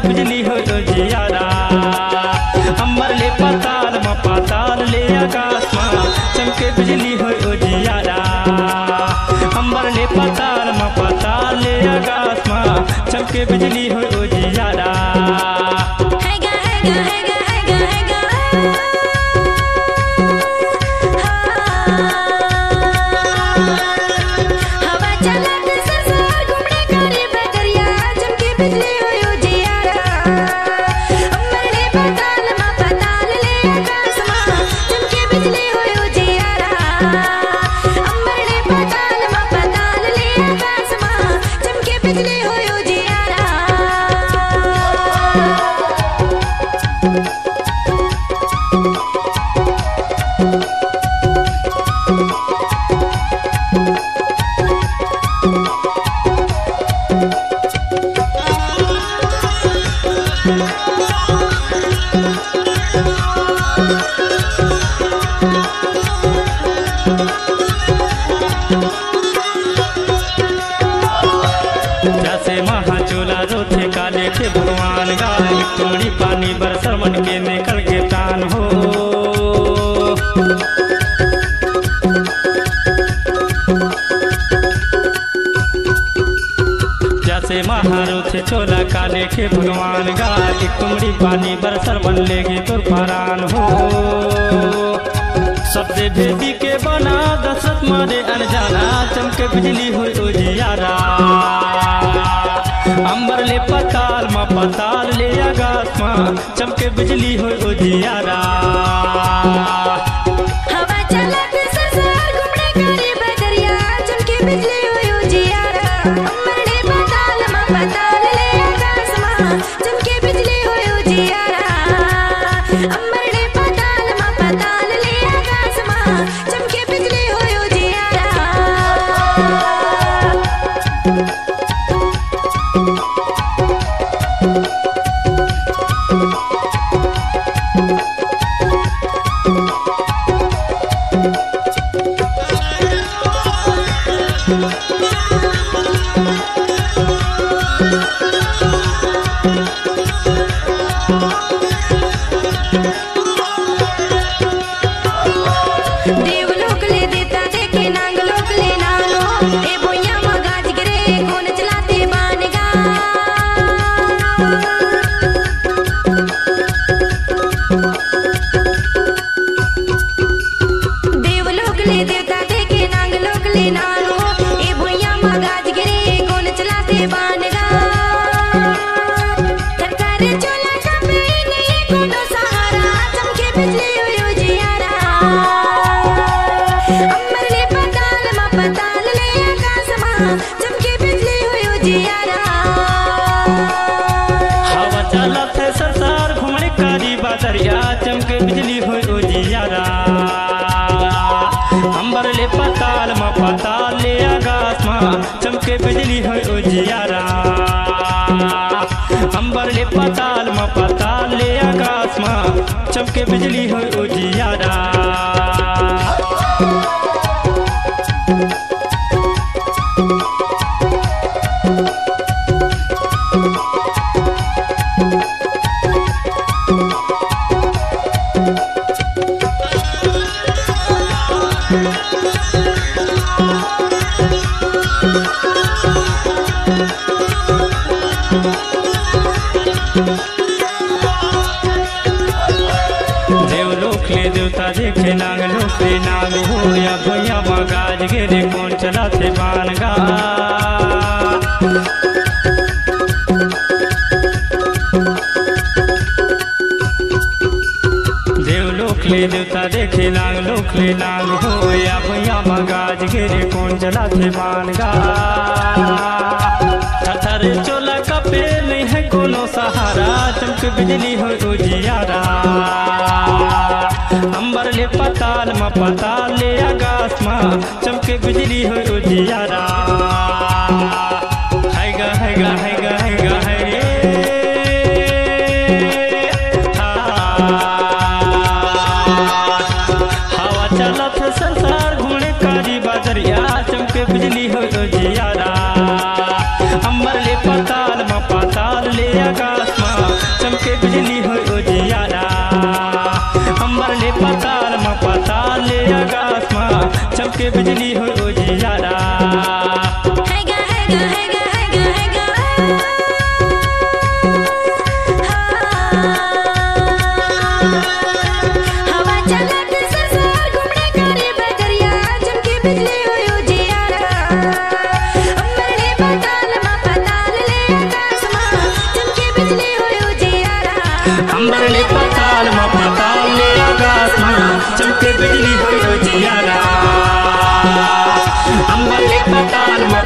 बिजली हो जियारा अम्बर ले पाताल म पाताल ले आकाश में चमके बिजली हो जियारा अम्बर ले पाताल म पाताल ले आकाश में चमके बिजली हो जियारा जैसे महाचोला रोथे काले थे भगवान गाय तोड़ी पानी बरसर मन के निकल के प्राण हो जैसे महारोथे चोला काले के भगवान गाय तुमड़ी पानी बरसर मन लेगी तो परान हो सबसे भेदी के बना दशरथ मारे अनजाना चमके बिजली हो जियारा अम्बर ले पाताल म पाताल ले आकाश में चमके बिजली हो जियारा हवा चलत संसार घूमने करे बदरिया चमके बिजली हो जियारा अम्बर ले पाताल म पाताल ले आकाश में चमके बिजली हो जियारा अम्बर ले पाताल म पाताल ले आकाश में चमके बिजली हो जियारा देवलोक ले देता देखे नांगलोक ले नानो ए भुइया म गाज गिरे कौन चलाते बानगा देवलोक ले देता देखे नांगलोक ले नानो ए भुइया म गाज गिरे कौन चलाते बानगा थरथर चोला कपे नहीं कोनो सहारा चमके बिजली हो जियारा अम्बर ले पाताल म पाताल ले आकाश में चमके बिजली हो जियारा हवा चलत है संसार घूमने कारी बादरिया चमके बिजली हो जियारा अम्बर ले पाताल म पाताल ले आकाश में चमके बिजली हो जियारा अम्बर ले पाताल म पाताल ले आकाश में चमके बिजली हो जियारा देवलोक ले देवता देखे नाग लोक ले नाग हो या भैया मगाज गिरे कौन चला थे बानगा देवलोक ले देवता देखे नाग लोक ले नाग हो या भैया मगाज गिरे कौन चला थे बानगा थरथर चोला कपे नहीं है कोनो सहारा बिजली हो उजियारा अंबर ले पताल मा पताल ले आकाश मा चमके बिजली हो उजियारा हैगा हैगा हैगा हैगा है हवा चलत संसार घूमे कारी बादरिया चमके बिजली हो उजियारा अंबर ले पताल मा पताल ले आकाश मा चमके बिजली हो उजियारा अंबर ले पताल मा पताल ले आकाश मा चमके बिजली हो उजियारा हैगा हैगा हैगा हैगा हैगा हवा चलत संसार घूमे कारी बदरिया चमके बिजली हो उजियारा अंबर ले पताल मा पताल ले आकाश मा चमके बिजली हो उजियारा अंबर ले पताल मा पताल ले आकाश मा चमके बिजली हो उजियारा अंबर ले पताल मा